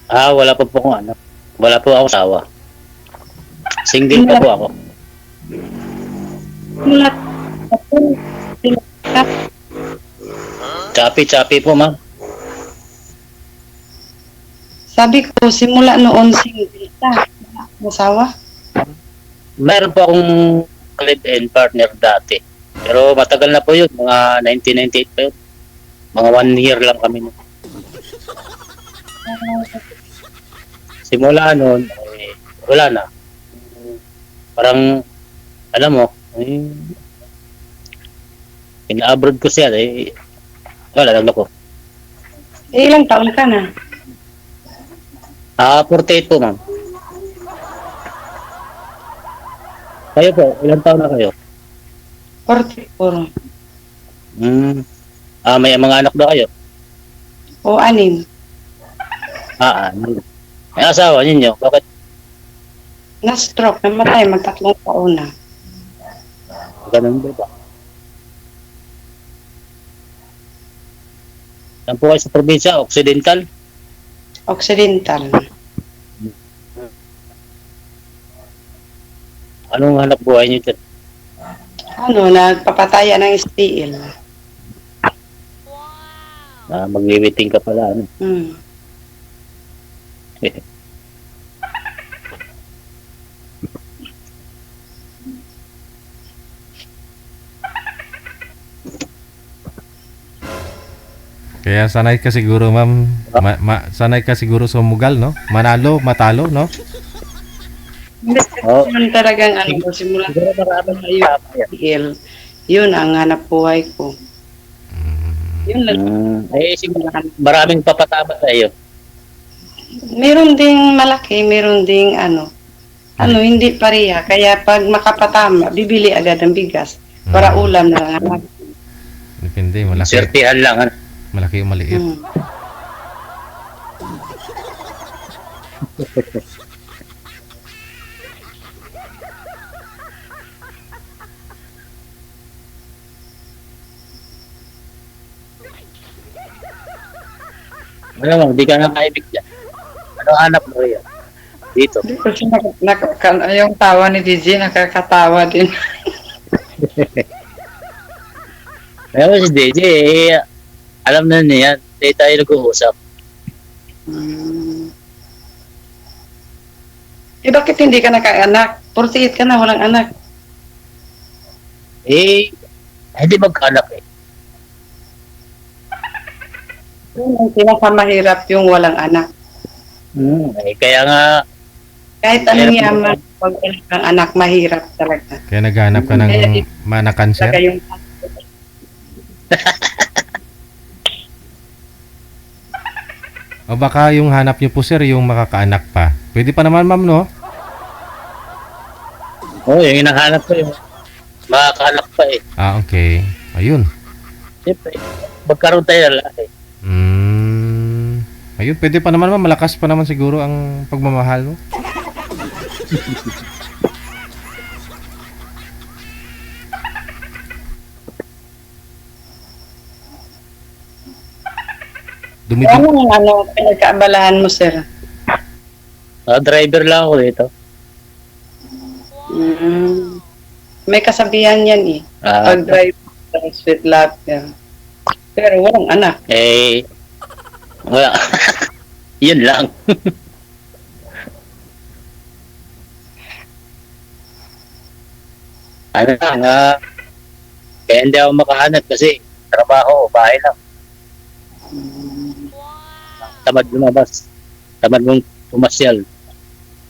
Wala pa po akong ano. Wala po akong asawa. Single pa Simulat, po ako. simulat ako. Simulat. Chapi-chapi po, ma'am. Sabi ko, simula noon single ka. Masawa? Meron po akong live-in partner dati. Pero matagal na po yun. Mga 1998 pa yun. Mga 1 year lang kami. Simula noon, wala na. Parang, alam mo, ina-abroad ko siya. Wala lang ako. Ilang taon ka na? 48 po, ma'am. Kayo po, ilang taon na kayo? 44. May mga anak na kayo? O 6. May asawa ninyo? Bakit? Na-stroke, namatay, mag-3 taon na. Ganun ba? Yan po kayo sa probinsya, Occidental? Occidental. Anong hanap buhay niyo dyan? Nagpapataya ng STL. Magliwiting ka pala, ano? Kaya sanay ka siguro, ma'am. Sanay ka siguro sa mugal, no? Manalo, matalo, no? Yun talagang simula Siguro marami na yung STL. Yun ang hanap buhay ko. Yun lang. Siguro maraming papatama sa iyo. Meron ding malaki, meron ding hindi pareha. Kaya pag makapatama, bibili agad ng bigas para ulam na lang. Depende, malaki. Swertihan lang, ano? Malaki o maliit. Ano, hindi ka na kaibig dyan. Ano hanap mo yan? Dito. Kasi yung tawa ni DJ, nakakatawa din. Kaya si DJ, alam na niya yan. Hindi tayo nag-uusap. Bakit hindi ka naka-anak? 48 ka na, walang anak. Hindi magkaanak eh. Yung pinakamahirap yung walang anak. Kaya nga, kahit anong yaman, pag walang kang anak, mahirap talaga. Kaya naghanap ka ng mana-cancer? Yung O baka yung hanap niyo po, sir, yung makakaanak pa. Pwede pa naman, ma'am, no? yung hinahanap ko yung makakaanak pa eh. Okay. Ayun. Siyempre, magkaroon tayo ng lalaki. Ayun, pwede pa naman, ma'am. Malakas pa naman siguro ang pagmamahal mo. Anong pinagkaabalahan mo, sir? Driver lang ako dito. May kasabihan yan eh. Pag-drive, sweet love yan. Pero walang anak. Wala. Yun lang. Kaya hindi ako makahanap kasi trabaho, bahay lang. Tamad lumabas. Tamad mong pumasyal.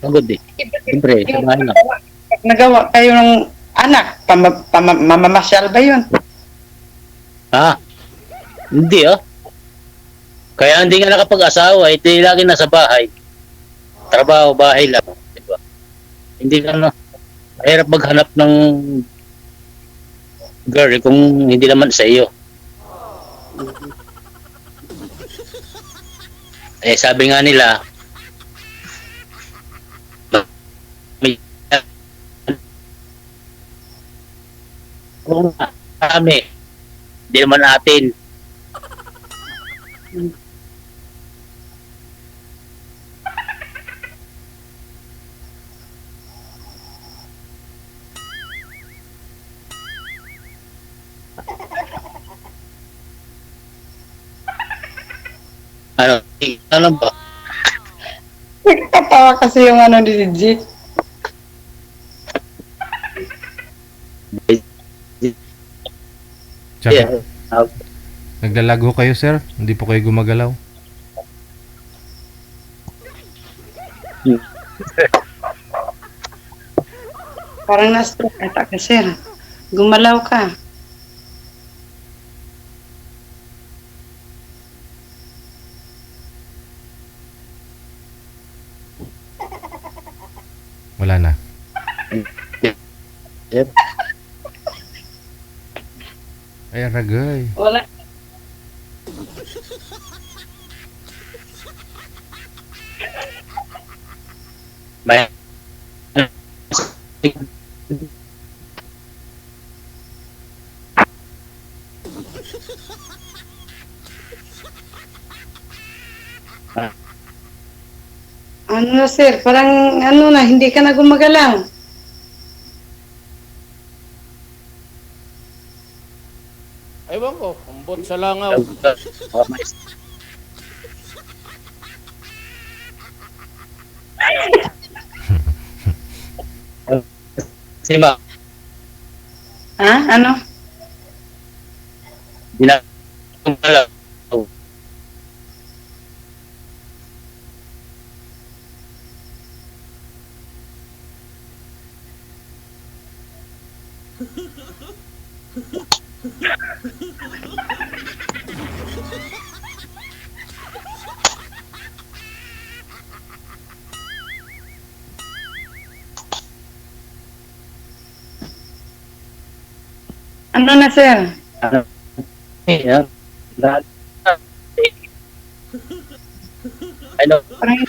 Pagod eh. Siyempre, sa bahay lang. Pag nagawa kayo ng anak, mamamasyal ba yun? Hindi Kaya hindi nga nakapag-asawa, hindi lagi nasa bahay. Trabaho, bahay lang. Diba? Hindi ka mahirap maghanap ng girl kung hindi naman sa iyo. Sabi nga nila, kung kami, hindi naman natin. Ano ba? Nagkatawa kasi yung ano ni G. Tsaka, Yeah. naglalago kayo, sir? Hindi po kayo gumagalaw? Parang na-stroke ata ka, sir. Gumalaw ka. Wala na. Yeah. Ay, aragay. Wala. May Ano na, sir? Parang ano na, hindi ka na gumagalaw. Ewan ko, umbot sa langaw. Sima, Ha? Ano? ginagalaw. Ano na, sir? Yeah. Ano? Parang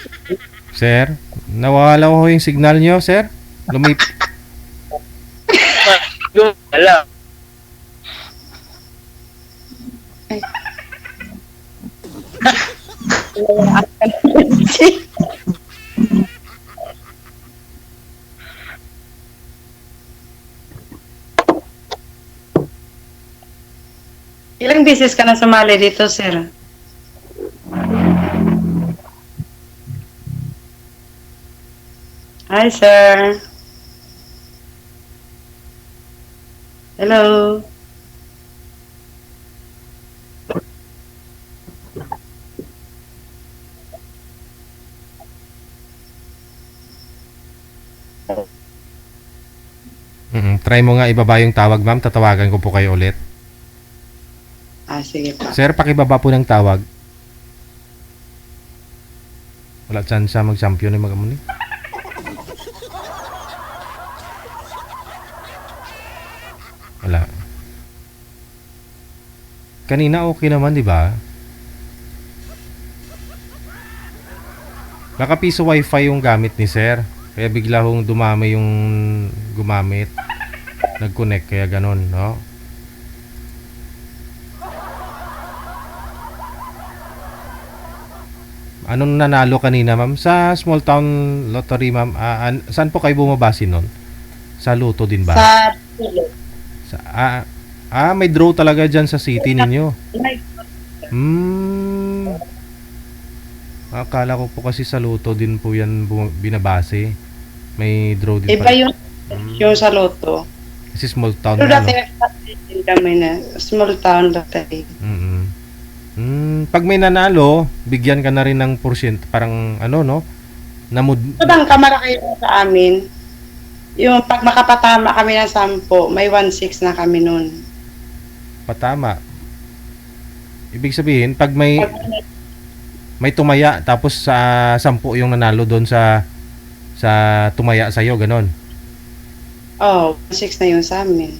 Sir, nawala ko yung signal nyo, sir? Lumip... Wala. Ilang beses ka na sumali dito, sir? Hi, sir. Hello. Try mo nga ibaba yung tawag, ma'am. Tatawagan ko po kayo ulit. Ah, sige pa. Sir, pakibaba po ng tawag. Wala chance siya mag-champion yung mag-amuni. Wala. Kanina okay naman, di ba? Nakapiso wifi yung gamit ni sir. Kaya bigla hong dumami yung gumamit. Nag-connect, kaya ganun, no? Anong nanalo kanina, ma'am? Sa Small Town Lottery, ma'am. Saan po kayo bumabase nun? Sa Luto din ba? Sa Pulo. May draw talaga dyan sa city ninyo. May- Akala ko po kasi sa Luto din po yan binabase. May draw din Iba pala. yung sa Lotto. Kasi small town Pero na, dati ano? nagsasabihin kami na small town lottery. Pag may nanalo, bigyan ka na rin ng porsyento. Parang ano, no? Sobrang kamara kayo sa amin. Yung pag makapatama kami ng 10, may 1.6 na kami nun. Patama. Ibig sabihin, pag may Pag, may tumaya, tapos sa 10 yung nanalo doon sa tumaya sa'yo, ganon. oh, 1.6 na yun sa amin.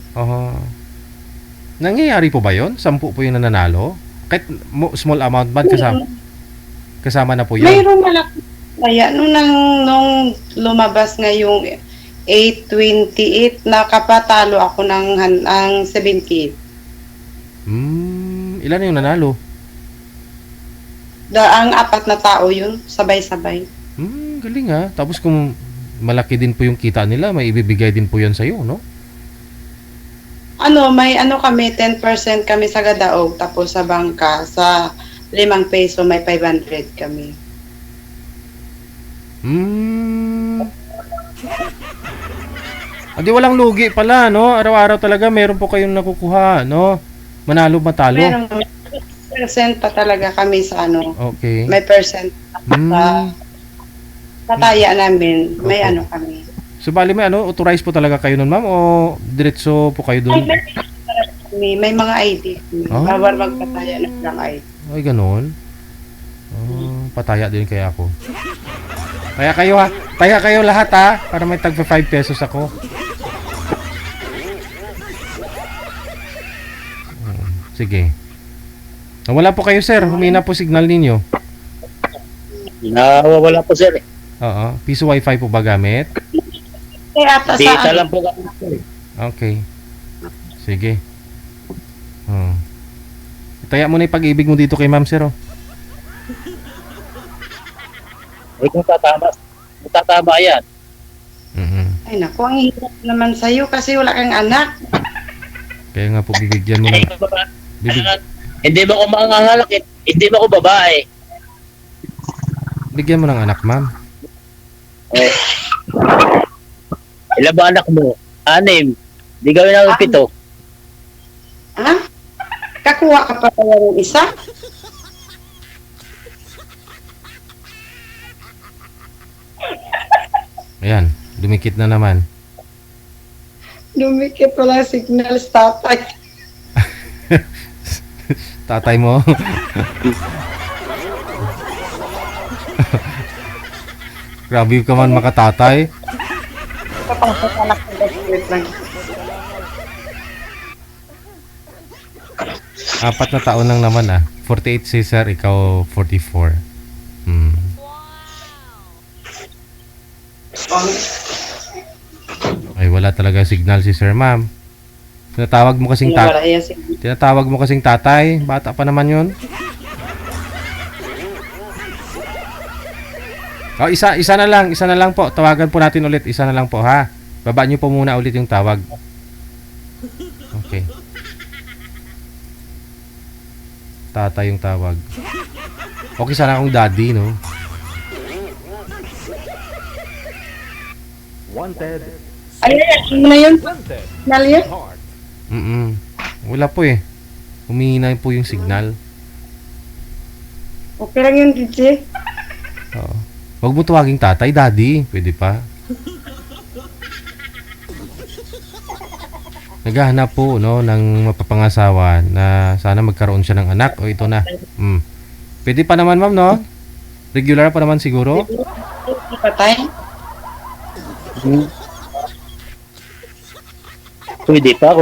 Nangyayari po ba yun? 10 po yung nananalo? Kahit small amount ba kasama na po yun? Mayroong malaki. Kaya nung lumabas nga yung 828, nakapatalo ako ng 78. Ilan yung nanalo? Ang 4 na tao yun, sabay-sabay. Galing ha. Tapos kung malaki din po yung kita nila, may ibibigay din po yan sa'yo, no? May kami, 10% kami sa Gadaog, tapos sa bangka, sa 5 peso may 500 kami. Adi walang lugi pala, no? Araw-araw talaga meron po kayong nakukuha, no? Manalo matalo. Meron percent pa talaga kami sa Okay. may percent Mm. sa taya namin, may Okay. kami. So bali may authorized po talaga kayo nun, ma'am, o diretso po kayo dun? May mga ID. Ah. Bawal magpataya ng lang ID. Ay, ganun. Oh, pataya din kaya ako. Taya kayo ha. Taya kayo lahat ha. Para may tagpa 5 pesos ako. Sige. Wala po kayo, sir. Humina po signal ninyo. Nawawala po sir. Oo. Piso wifi po ba gamit? Kaya ata Data sa lang po kami sir. Okay. Sige. Oh. Taya mo na yung pag-ibig mo dito kay ma'am, sir. Oh. Kung tatama yan. Mhm. Ay naku, ang hirap naman sa'yo kasi wala kang anak. Kaya nga po bibigyan mo ng... Bibig, Hindi mo ako mangangalak eh. Hindi mo ako babae. bigyan mo ng anak, ma'am. Eh. Ilan ba anak mo? 6. Di gawin ako 7. Ha? Kakuha ka pa kaya ng isa? Ayan. Dumikit na naman. Lumikit wala signal sa tatay. Tatay mo. Grabe ka man makatatay. Kapasok anak ko lang. 4 na taon lang naman ah. 48 si sir, ikaw 44. Hmm. Ay, wala talaga signal si sir, ma'am. Tinatawag mo kasing Wala yan signal. tinatawag mo kasing tatay. Bata pa naman yun. Oh, isa na lang po. Tawagan po natin ulit. Isa na lang po, ha. Baba niyo po muna ulit yung tawag. Okay. Tatay yung tawag. Okay sana akong daddy, no? Wanted. Ay, ano na yun? Wanted. Signal yun? Heart. Wala po eh. Humihina po yung signal. Okay lang yun, DJ. Oo. Huwag mo tawaging tatay, daddy. Pwede pa. Naghahanap po, no, ng mapapangasawa na sana magkaroon siya ng anak. O ito na. Pwede pa naman, ma'am, no? Regular pa naman siguro. Patay? Pwede pa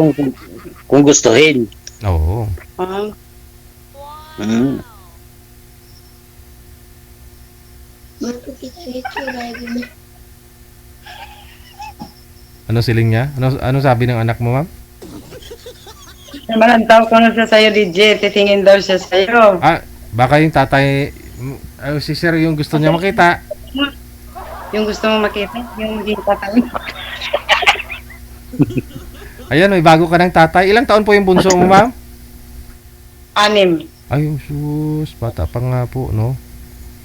kung gustuhin. Oo. Ah, Mm. Ano siling niya? Ano sabi ng anak mo, ma'am? naman ang tawag ko na siya sa'yo, DJ. Titingin daw siya sa'yo. Ah, baka yung tatay... si sir yung gusto niya makita. Yung gusto mo makita, yung maging tatay. Ayan, may bago ka ng tatay. Ilang taon po yung bunso mo, ma'am? 6. Ay, sus. Bata pa nga po, no?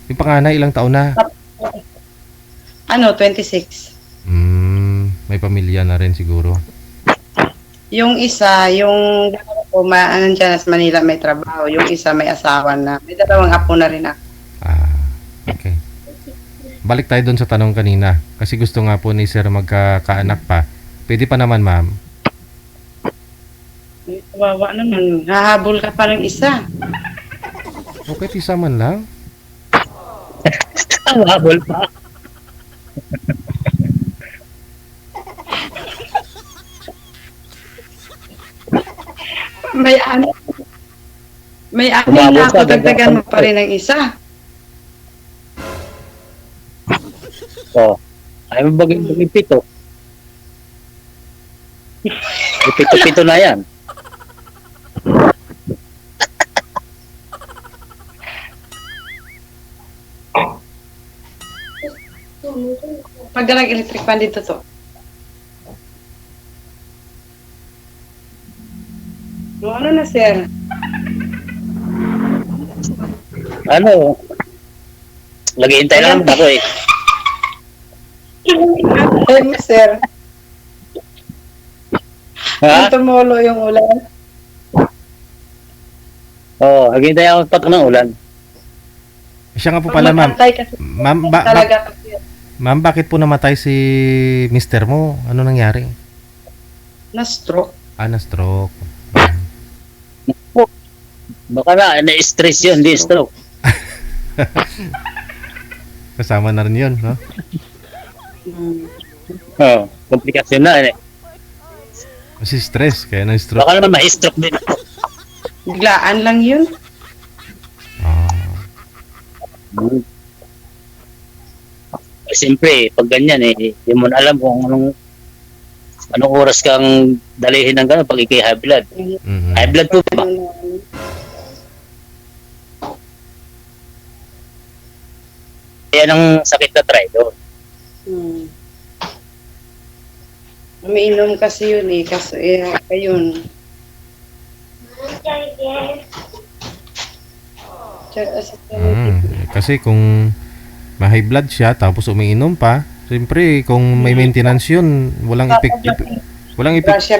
Yung panganay, ilang taon na? 26. May pamilya na rin siguro. Yung isa, yung dalawa ko, dyan sa Manila may trabaho. Yung isa may asawa na. May 2 apo na rin ako. Ah, okay. Balik tayo doon sa tanong kanina. Kasi gusto nga po ni sir magkakaanak pa. Pwede pa naman, ma'am. Kawawa naman. Hahabol ka pa ng isa. Okay, isa man lang. Ang habol pa. May ano. May ano Umabot na ako. ka, Dagdagan mo pa rin ng isa. Oh. Ay mo bagay 7. 7 na yan. Pag nag-electric fan dito to. Ano na, sir? Ano? Naghihintay lang ako eh. Ano, sir? Ha? Tumulo yung ulan. Oo, naghihintay ako patok ng ulan. Siya nga po pala, ma'am. Mag-antay kasi Ma'am, talaga kasi ma'am, bakit po namatay si mister mo? Ano nangyari? na-stroke. Na-stroke. Baka na-stress yun, hindi stroke. Kasama na rin yun, no? Hmm. Oo, komplikasyon na eh. Kasi stress, kaya na-stroke. Baka naman ma-stroke din ako. Biglaan lang yun. Ah. Siyempre, pag ganyan eh, hindi mo na alam kung anong oras kang dalihin ng gano'n pag ikay high blood. Mhm. High blood po ba? Yan ang sakit na thyroid. Hmm. Umiinom kasi yun eh. Kasi ayun. Kasi kung ma-high blood siya tapos umiinom pa, siyempre kung may maintenance yun, walang Siya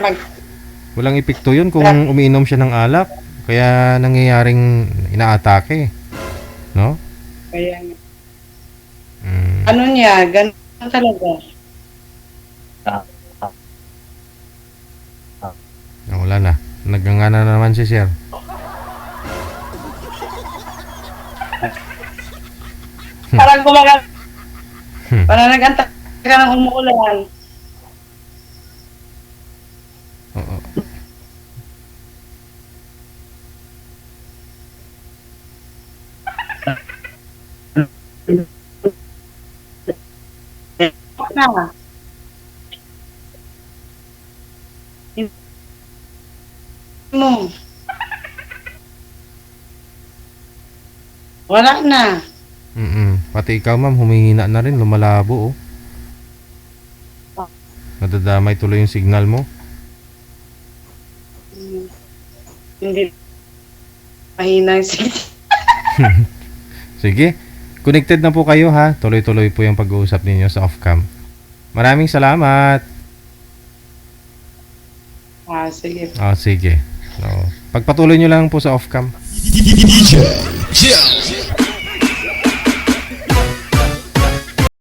walang epekto yun kung umiinom siya ng alak. Kaya nangyayaring inaatake, no? kaya, Mm. ano niya, ganun talaga. Wala na. Nagangana na naman si sir. Parang gumagal. Hmm. Parang nag-antay ka ng umuulan. Oo. Na. Mo. Wala na. Pati ikaw, ma'am, humihina na rin, lumalabo, oh. Nadadamay tuloy yung signal mo. Hindi. Mahina yung signal. Sige, connected na po kayo, ha. Tuloy-tuloy po yung pag-uusap ninyo sa off-cam. Maraming salamat. Sige. Sige. So, pagpatuloy nyo lang po sa off-cam. Chill.